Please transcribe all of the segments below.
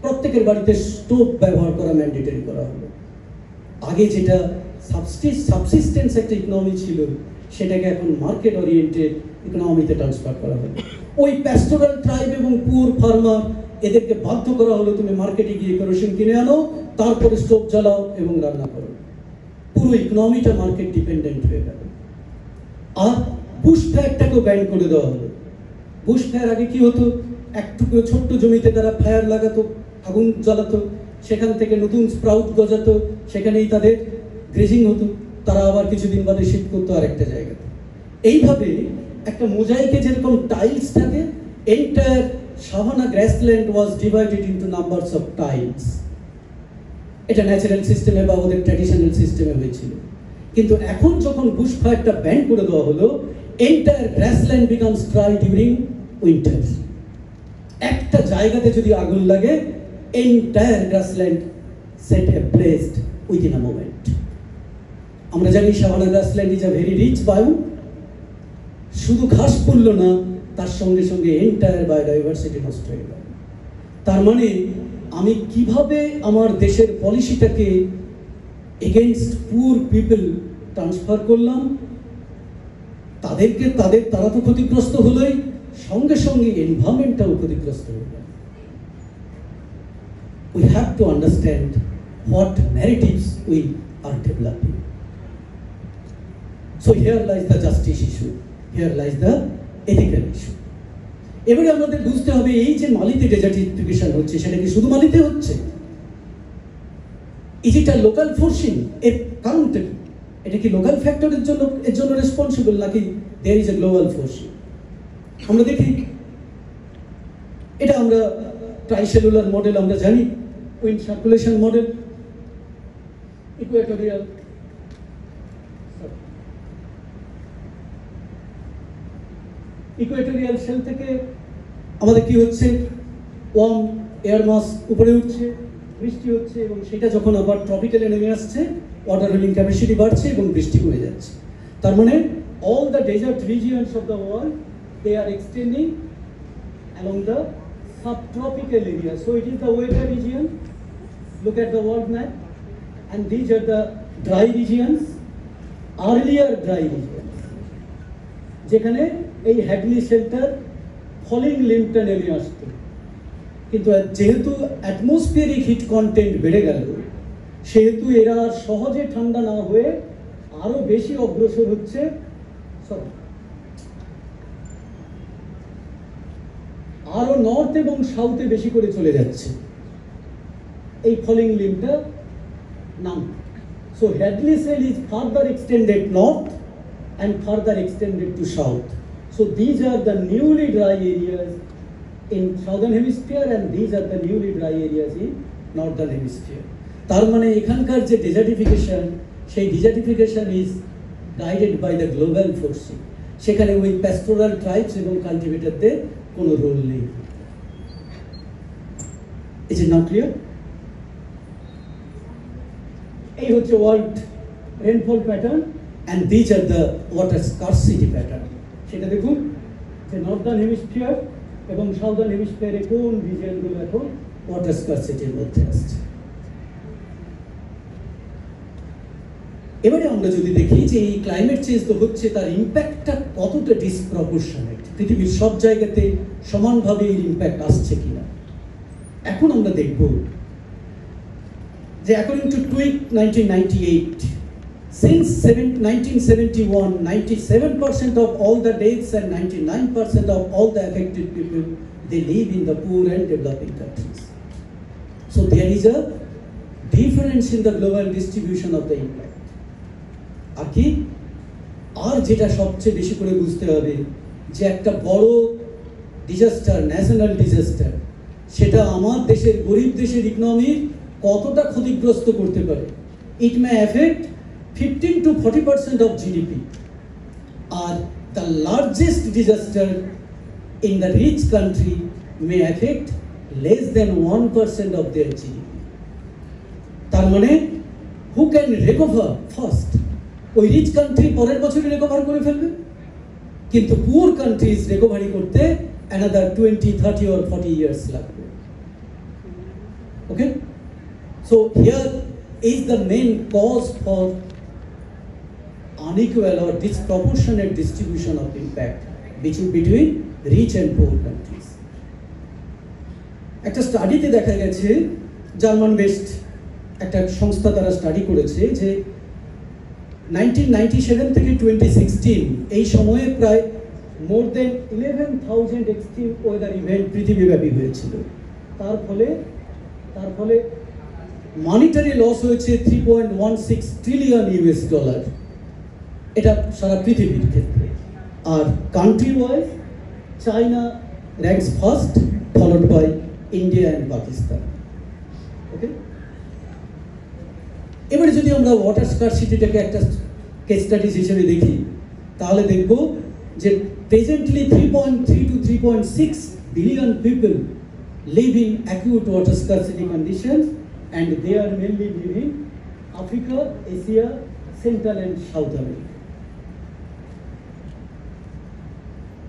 প্রত্যেকের বাড়িতে স্টোভ ব্যবহার করা ম্যান্ডেটরি করা হলো। আগে যেটা সাবসিস্টেন্স একটা ইকোনমি ছিল, সেটাকে এখন মার্কেট ওরিয়েন্টেড ইকোনমিতে ট্রান্সফার করা হলো। ওই প্যাস্টোরাল ট্রাইব এবং পুয়ার ফার্মার, এদেরকে বাধ্য করা হলো তুমি মার্কেটে গিয়ে কেরোসিন কিনে আনো, তারপরে স্টোভ জ্বালাও এবং রান্না করো। পুরো ইকোনমিটা মার্কেট ডিপেন্ডেন্ট হয়ে গেল। আর বুশ ফায়ারটাকেও ব্যান করে দেওয়া হলো। বুশ ফায়ার আগে কি হতো, একটুকু ছোট্ট জমিতে তারা ফায়ার লাগাতো, আগুন জ্বালাতো, সেখান থেকে নতুন স্প্রাউট গজাতো, সেখানেই তাদের গ্রেজিং হতো, তারা আবার কিছুদিন বাদে শিফট করতো আরেকটা জায়গাতে। এইভাবে একটা মোজাইকে যেরকম টাইলস থাকে, entire savanna grassland was divided into numbers of tiles. এটা ন্যাচারাল সিস্টেমে বা ওদের ট্র্যাডিশনাল সিস্টেমে হয়েছিল। কিন্তু এখন যখন বুশ ফায়ারটা ব্যান করে দেওয়া হলো, entire grassland becomes dry during winter. একটা জায়গাতে যদি আগুন লাগে, entire grassland set ablazed within a moment. আমরা জানি savanna grassland is a very rich bio. শুধু ঘাস পড়ল না, তার সঙ্গে সঙ্গে এন্টায়ার বায়োডাইভার্সিটি নষ্ট হয়ে গেল। তার মানে আমি কিভাবে আমার দেশের পলিসিটাকে এগেইনস্ট পুয়ার পিপল ট্রান্সফার করলাম, তারা তো ক্ষতিগ্রস্ত হলোই, সঙ্গে সঙ্গে এনভায়রনমেন্টটাও ক্ষতিগ্রস্ত হয়ে গেল। We have to understand what narratives we are developing. So here lies the justice issue, here lies the ethical issue. এবারে আমাদের বুঝতে হবে, এই যে মালিতে ডেজার্টিফিকেশন হচ্ছে, সেটা কি শুধু মালিতে হচ্ছে? Is it a local forcing? এর কারণটা কি? এটা কি লোকাল ফ্যাক্টরের জন্য রেসপন্সিবল, নাকি there is a global forcing? আমরা দেখি, এটা আমরা ট্রাইসেলুলার মডেল আমরা জানি, wind circulation model, equatorial cell থেকে আমাদের কি হচ্ছে, ওয়ার্ম এয়ার মাস উপরে উঠছে, বৃষ্টি হচ্ছে, এবং সেটা যখন আবার ট্রপিক্যালে নেমে আসছে, ওয়াটার হোল্ডিং ক্যাপাসিটি বাড়ছে এবং বৃষ্টি কমে যাচ্ছে। তার মানে all the desert regions of the world, they are extending along the subtropical area. So it is the wetter region. Look at the world map, and these are the dry regions, earlier dry regions, যেখানে এই Hadley shelter falling লিম্পটা নেমে আসতো। কিন্তু যেহেতু atmospheric hit content বেড়ে গেল, সেহেতু এরা সহজে ঠান্ডা না হয়ে আরো বেশি অগ্রসর হচ্ছে, আরো নর্থ এবং সাউথে বেশি করে চলে যাচ্ছে এই ফলিং লিম্পটা নাম। So Hadley cell is further extended north and further extended to south. So these are the newly dry areas in southern hemisphere, and these are the newly dry areas in northern hemisphere. তার মানে এখানকার যে desertification, সেই desertification is guided by the global forcing. সেখানে ওই pastoral tribes এবং কাল্টিভেটরদের কোনো রোল নেই। Is it now clear? এই হচ্ছে world rainfall pattern, and these are the water scarcity pattern. সেটা দেখুন যে নর্দার্ন হেমিস্ফিয়ার এবং সাউদার্ন হেমিস্ফিয়ারে কোন রিজিয়নগুলো এখন ওয়াটার স্কারসিটির মধ্যে আসছে। এবারে আমরা যদি দেখি যে এই ক্লাইমেট চেঞ্জ তো হচ্ছে, তার ইম্প্যাক্টটা কতটা ডিসপ্রপোর্শনেট, পৃথিবীর সব জায়গাতে সমানভাবে এর ইম্প্যাক্ট আসছে কিনা। এখন আমরা দেখব যে according to টুইক 1998, since 1971, 97% of all the deaths and 99% of all the affected people, they live in the poor and developing countries. So there is a difference in the global distribution of the impact. আর যেটা সবচেয়ে বেশি করে বুঝতে হবে, যে একটা বড় disaster, national disaster, সেটা আমার দেশের, গরিব দেশের ইকোনমির কতটা ক্ষতিগ্রস্ত করতে পারে। It may affect 15 to 40% of GDP, or the largest disaster in the rich country may affect less than 1% of their GDP. তার মানে who can recover first? ওই রিচ কান্ট্রি পরের বছরই রিকভার করে ফেলবে, কিন্তু পুয়ার কান্ট্রিজ রিকভারি করতে another 20, 30 or 40 years লাগবে। Okay? So here is the main cause for unequal or disproportionate distribution of impact between rich and poor countries. একটা স্টাডিতে দেখা গেছে, জার্মান বেসড একটা সংস্থা তারা স্টাডি করেছে যে 1997 থেকে 2016 এই সময়ে প্রায় মোর দেন 11,000 এক্সট্রিম ওয়েদার ইভেন্ট পৃথিবীব্যাপী হয়েছিল। তার ফলে মনিটারি লস হয়েছে 3.16 ট্রিলিয়ন ইউএস ডলার, এটা সারা পৃথিবীর ক্ষেত্রে। আর country wise China ranks first, followed by India and Pakistan. Okay, এবারে যদি আমরা ওয়াটার স্কারসিটিটাকে একটা কেস স্টাডিজ হিসেবে দেখি, তাহলে দেখব যে presently 3.3 to 3.6 billion people live in acute water scarcity conditions, and they are mainly living Africa, Asia, Central and South America.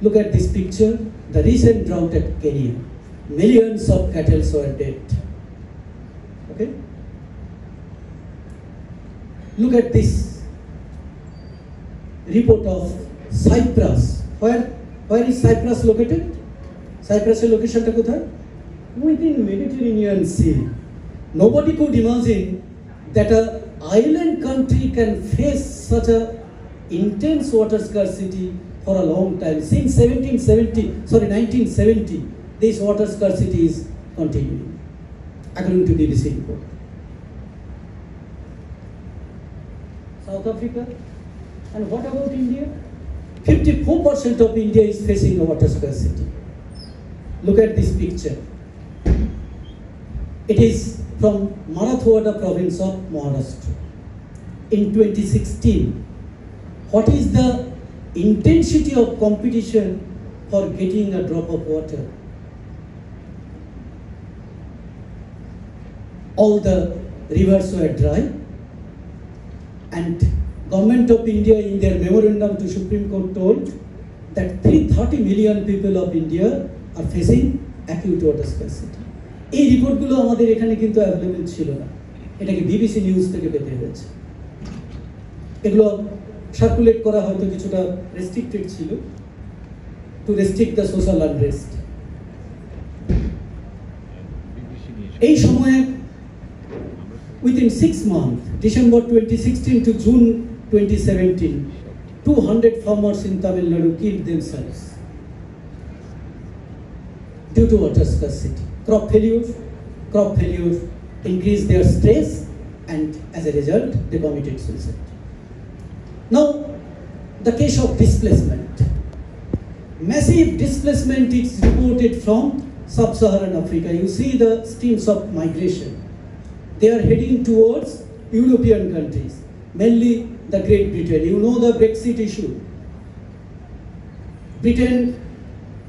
Look at this picture, the recent drought at Kenya. Millions of cattle were dead. Okay? Look at this report of Cyprus. Where is Cyprus located? Cyprus location ta kothay? Within Mediterranean Sea. Nobody could imagine that an island country can face such a intense water scarcity for a long time. Since 1970, this water scarcity is continuing, according to BBC report. South Africa, and what about India? 54% of India is facing a water scarcity. Look at this picture. It is from Marathwada province of Maharashtra. In 2016, what is the intensity of competition for getting a drop of water? All the rivers were dry, and Government of India in their memorandum to Supreme Court told that 330 million people of India are facing acute water scarcity. এই রিপোর্টগুলো আমাদের এখানে কিন্তু available ছিল না, এটাকে BBC news থেকে পেতে হয়েছে। এগুলো সার্কুলেট করা হয়তো কিছুটা রেস্ট্রিক্টেড ছিল, to restrict the social unrest. এই সময়ে within 6 months, December 2016 to June 2017, 200 farmers in Tamil Nadu killed themselves due to water scarcity. Crop failure increased their stress, and as a result, they committed suicide. Now, the case of displacement. Massive displacement is reported from sub-Saharan Africa. You see the streams of migration. They are heading towards European countries, mainly the Great Britain. You know the Brexit issue. Britain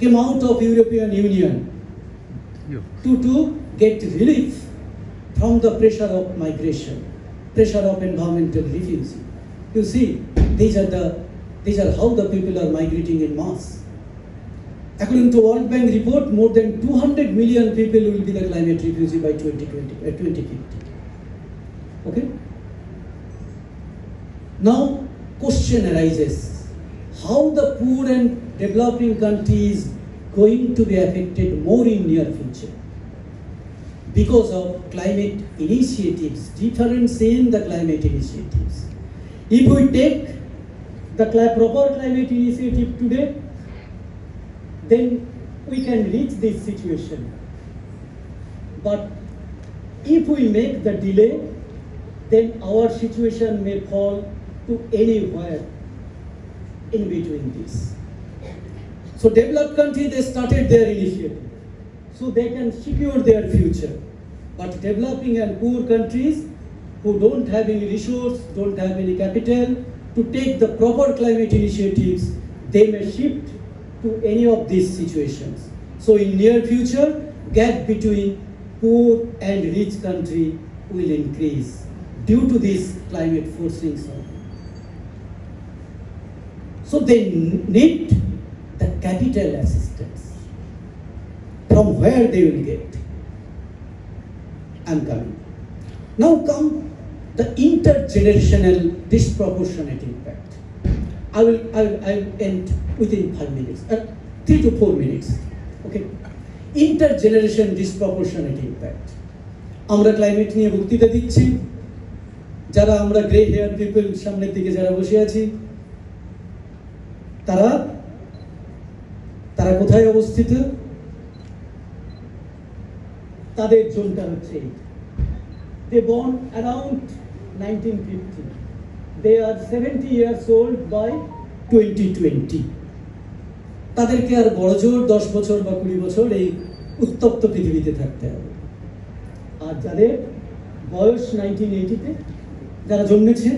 came out of European Union to get relief from the pressure of migration, pressure of environmental refugee. You see, these are how the people are migrating in mass. According to World Bank report, more than 200 million people will be the climate refugee by 2050. Okay? Now, question arises, how the poor and developing countries going to be affected more in near future because of climate initiatives, difference in the climate initiatives. If we take the proper climate initiative today, then we can reach this situation. But if we make the delay, then our situation may fall to anywhere in between this. So developed countries, they started their initiative, so they can secure their future. But developing and poor countries who don't have any resource, don't have any capital to take the proper climate initiatives, they may shift to any of these situations. So in near future, gap between poor and rich country will increase due to this climate forcing. So they need the capital assistance. From where they will get? I'm coming. Now come the intergenerational disproportionate impact. I will end within 5 minutes, 3 to 4 minutes. Okay. Intergeneration disproportionate impact. আমরা climate নিয়ে বক্তৃতা দিচ্ছি, যারা আমরা grey hair people সামনের দিকে যারা বসে আছি, তারা কোথায় অবস্থিত? তাদের জোনটা হচ্ছে they born around 1950. They are 70 years old by 2020. তাদেরকে আর বড় জোর 10 বছর বা 20 বছর এই উত্তপ্ত পৃথিবীতে থাকতে হবে। আর যাদের বয়স 1980-তে যারা জন্মেছে,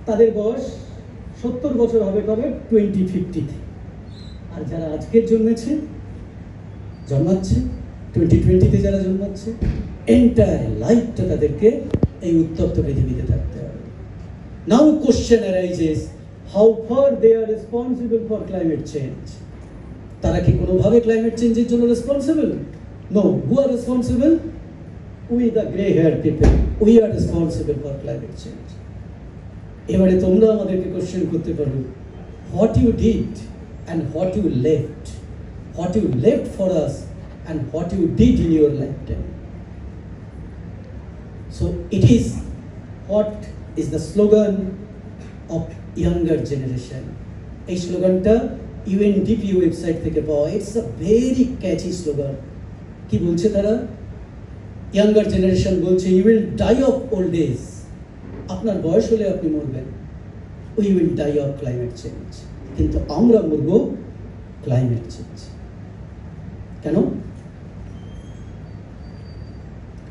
তাদের বয়স 70 বছর হবে কবে? 2050-তে। আর যারা আজকের জন্মাচ্ছে 2020-তে যারা জন্মাচ্ছে, এন্টায়ার লাইফটা তাদেরকে এই উত্তপ্ত পৃথিবীতে থাকতে হবে। Now question arises, how far they are responsible for climate change. তারা কি কোনোভাবে ক্লাইমেট চেঞ্জের জন্য responsible? No. Who are responsible? We the grey hair people, we are responsible for climate change. এবারে তোমরা আমাদেরকে কোশ্চেন করতে পারো, what you did and what you left for us and what you did in your lifetime. So it is what is the slogan of younger generation. এই স্লোগানটা UNDP website থেকে পাওয়া। It's a very catchy slogan. কি বলছে তারা? Younger generation বলছে, you will die of old age. আপনার বয়স হলে আপনি মরবেন। We will die of climate change. কিন্তু আমরা মরব ক্লাইমেট চেঞ্জ। কেন?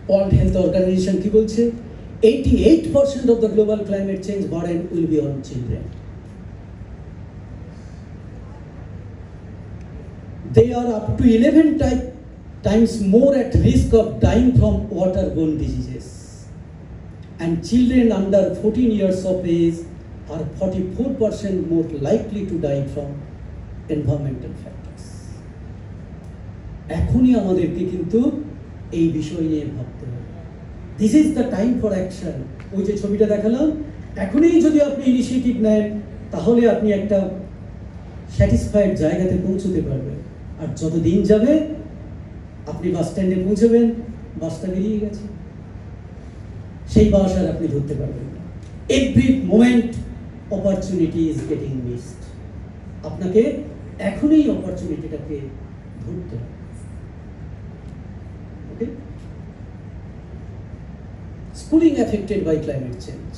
ওয়ার্ল্ড হেলথ অর্গানাইজেশন কি বলছে? 88% of the global climate change burden will be on children. They are up to 11 times more at risk of dying from waterborne diseases. And children under 14 years of age are 44% more likely to die from environmental factors. এখনই আমাদেরকে কিন্তু এই বিষয় নিয়ে ভাবতে হবে। This is the time for action. ওই যে ছবিটা দেখালাম, এখনই যদি আপনি ইনিশিয়েটিভ নেন, তাহলে আপনি একটা স্যাটিসফাইড জায়গাতে পৌঁছতে পারবেন। আর যত দিন যাবে, আপনি বাস স্ট্যান্ডে পৌঁছবেন, বাসটা বেরিয়ে গেছে, সেই বাস আর আপনি ধরতে পারবেন না। Every moment opportunity is getting missed. আপনাকে এখনই অপরচুনিটিটাকে ধরতে হবে। Okay? Schooling affected by climate change.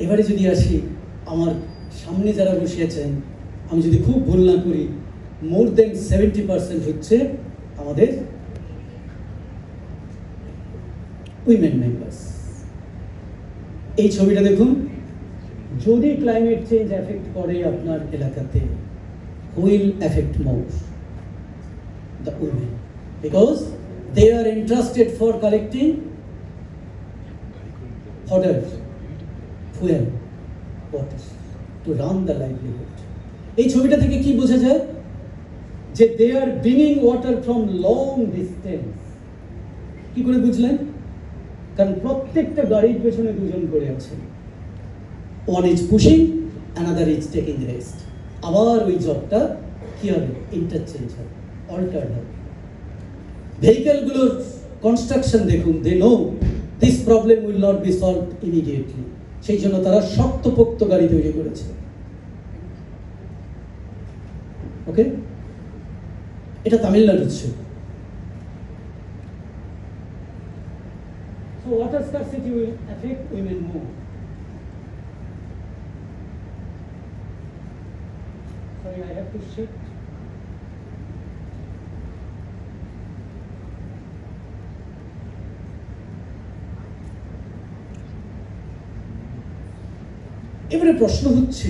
এবারে যদি আসি, আমার সামনে যারা বসে আছেন, আমি যদি খুব ভুল না করি, মোর দেন 70% হচ্ছে আমাদের উইমেন মেম্বার্স। এই ছবিটা দেখুন, যদি ক্লাইমেট চেঞ্জ এফেক্ট করে আপনার এলাকাতে, who'll effect more? The women, because they are interested for collecting fodder, fuel, water to run the livelihood. এই ছবিটা থেকে কি বোঝা যায়? যে they are bringing water from long distance. কি করে বুঝলেন? কারণ প্রত্যেকটা গাড়ির পেছনে দুজন করে আছে। One is pushing, another is taking rest. আবার ওই জবটা কি হবে? ইন্টারচেঞ্জ হবে, অল্টার্ড হবে। ভেহিকেলগুলোর কনস্ট্রাকশন দেখুন, they know this problem will not be solved immediately. সেই জন্য তারা শক্তপোক্ত গাড়ি তৈরি করেছে। ওকে? এটা তামিলনাড়ুর ছবি। So water scarcity will affect women more. Sorry, I have to shift. এবারে প্রশ্ন হচ্ছে,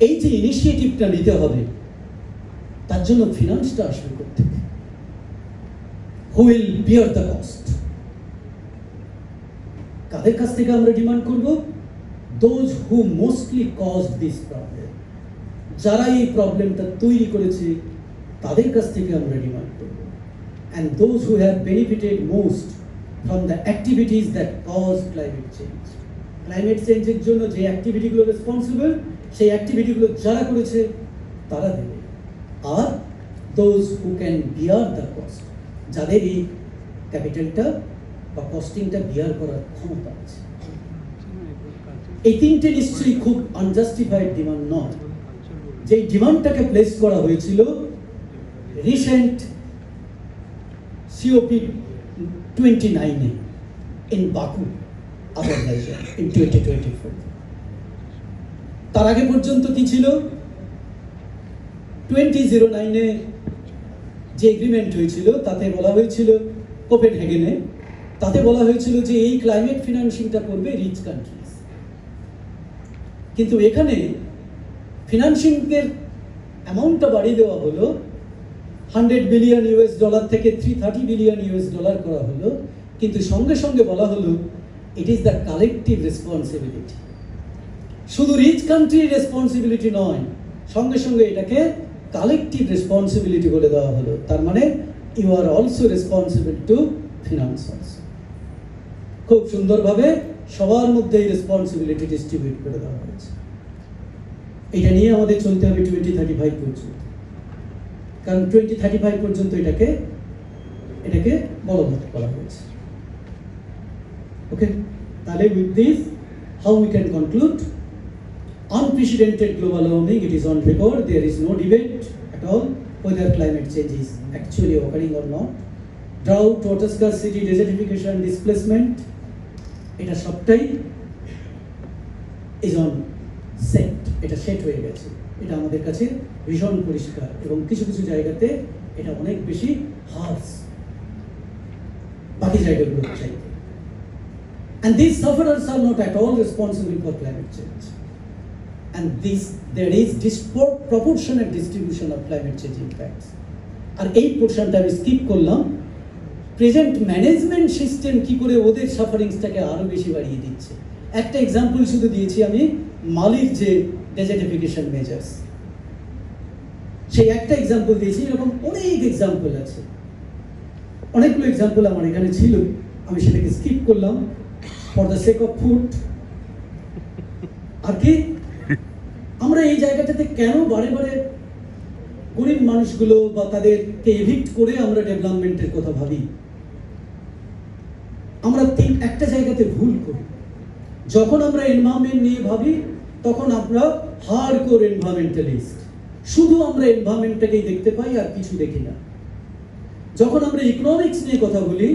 এই যে ইনিশিয়েটিভটা নিতে হবে, তার জন্য ফিনান্সটা আসবে কোত্থেকে? Who will bear the cost? কাদের কাছ থেকে আমরা ডিমান্ড করব? Those who mostly caused this problem. যারা এই প্রবলেমটা তৈরি করেছে, তাদের কাছ থেকে আমরা ডিমান্ড করব। and those who have benefited most from the activities that cause climate change. Climate change এর জন্য যে অ্যাক্টিভিটিগুলো রেসপন্সিবল, সেই অ্যাক্টিভিটিগুলো যারা করেছে তারা দেবে। আর those who can bear the cost, যাদের এই ক্যাপিটালটা বা কস্টিংটা বিয়ার করার ক্ষমতা আছে। এই তিনটে নিশ্চয়ই খুব আনজাস্টিফাইড ডিমান্ড নয়। যে ডিমান্ডটাকে প্লেস করা হয়েছিল recent COP29 in Baku, Azerbaijan in 2024। তার আগে পর্যন্ত কি ছিল? 2009 যে এগ্রিমেন্ট হয়েছিল তাতে বলা হয়েছিল, কোপেনহেগেনে, তাতে বলা হয়েছিল যে এই ক্লাইমেট ফিনান্সিংটা করবে রিচ কান্ট্রিজ। কিন্তু এখানে ফিনান্সিংয়ের অ্যামাউন্টটা বাড়িয়ে দেওয়া হলো, $100 বিলিয়ন থেকে $330 বিলিয়ন করা হলো, কিন্তু সঙ্গে সঙ্গে বলা হলো it is the collective responsibility. শুধু রিচ কান্ট্রির রেসপন্সিবিলিটি নয়, সঙ্গে সঙ্গে এটাকে কালেকটিভ রেসপন্সিবিলিটি বলে দেওয়া হলো। তার মানে you are also responsible to finance also. খুব সুন্দরভাবে সবার মধ্যে এই রেসপন্সিবিলিটি ডিস্ট্রিবিউট করে দেওয়া হয়েছে। এটা নিয়ে আমাদের চলতে হবে 2035 পর্যন্ত, কারণ 2035 পর্যন্ত এটাকে বলবৎ করা হয়েছে। ওকে, তাহলে with this how we can conclude? Unprecedented global warming, it is on record. There is no debate at all whether climate change is actually occurring or not. Drought, water scarcity, desertification, displacement, এটা সবটাই is on set, এটা set হয়ে গেছে। এটা আমাদের কাছে ভীষণ পরিষ্কার, এবং কিছু কিছু জায়গাতে এটা অনেক বেশি হার্স বাকি জায়গাগুলোর চাইতে। And these sufferers are not at all responsible for climate change. And there is disproportionate distribution of climate change impacts. আর এই পোর্শনটা আমি স্কিপ করলাম। প্রেজেন্ট ম্যানেজমেন্ট সিস্টেম কি করে ওদের সাফারিংসটাকে আরো বেশি বাড়িয়ে দিচ্ছে। একটা এক্সাম্পল শুধু দিয়েছি আমি, মালির যে ডেজার্টিফিকেশন মেজার্স, সেই একটা এক্সাম্পল দিয়েছি। এরকম অনেক এক্সাম্পল আছে, অনেকগুলো এক্সাম্পল আমার এখানে ছিল, আমি সেটাকে স্কিপ করলাম for the sake of food. আর কি আমরা এই জায়গাটাতে কেন বারে বারে গরিব মানুষগুলো বা তাদেরকে এভিক্ট করে আমরা ডেভেলপমেন্টের কথা ভাবি? আমরা একটা জায়গাতে ভুল করি। যখন আমরা এনভায়রনমেন্ট নিয়ে ভাবি তখন আমরা হার্ডকোর এনভায়রনমেন্টালিস্ট, শুধু আমরা এনভায়রনমেন্টটাকেই দেখতে পাই আর কিছু দেখি না। যখন আমরা ইকোনমিক্স নিয়ে কথা বলি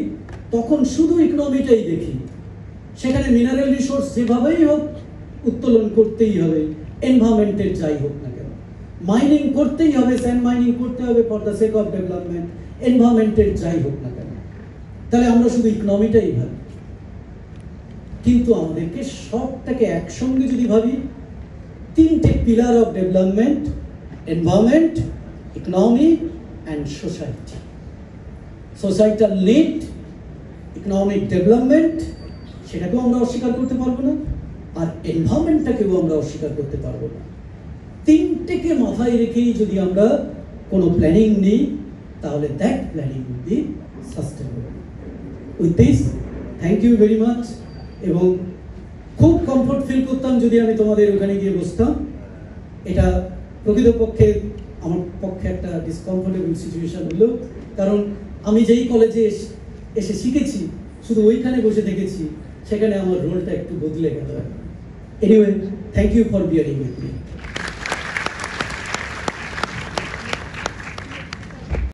তখন শুধু ইকোনমিটাই দেখি, সেখানে মিনারেল রিসোর্স যেভাবেই হোক উত্তোলন করতেই হবে, এনভায়রনমেন্টের যাই হোক না কেন। মাইনিং করতেই হবে, স্যান্ড মাইনিং করতে হবে for the sake of development, এনভায়রনমেন্টের যাই হোক না কেন। তাহলে আমরা শুধু ইকোনমিটাই ভাবি, কিন্তু আমাদেরকে সবটাকে একসঙ্গে যদি ভাবি, তিনটে pillar of development, environment, economy and society. Societal need, economic development, সেটাকেও আমরা অস্বীকার করতে পারবো না, আর এনভায়রনমেন্টটাকেও আমরা অস্বীকার করতে পারবো না। তিনটেকে মাথায় রেখেই যদি আমরা কোনো প্ল্যানিং নিই তাহলে that planning will be sustainable. With this thank you very much. এবং খুব কমফোর্ট ফিল করতাম যদি আমি তোমাদের ওখানে গিয়ে বসতাম। এটা প্রকৃতপক্ষে আমার পক্ষে একটা ডিসকমফোর্টেবল সিচুয়েশন হলো, কারণ আমি যেই কলেজে এসে শিখেছি শুধু ওইখানে বসে দেখেছি, সেখানে আমার রোলটা একটু বদলে গেল। Anyway, thank you for bearing with me.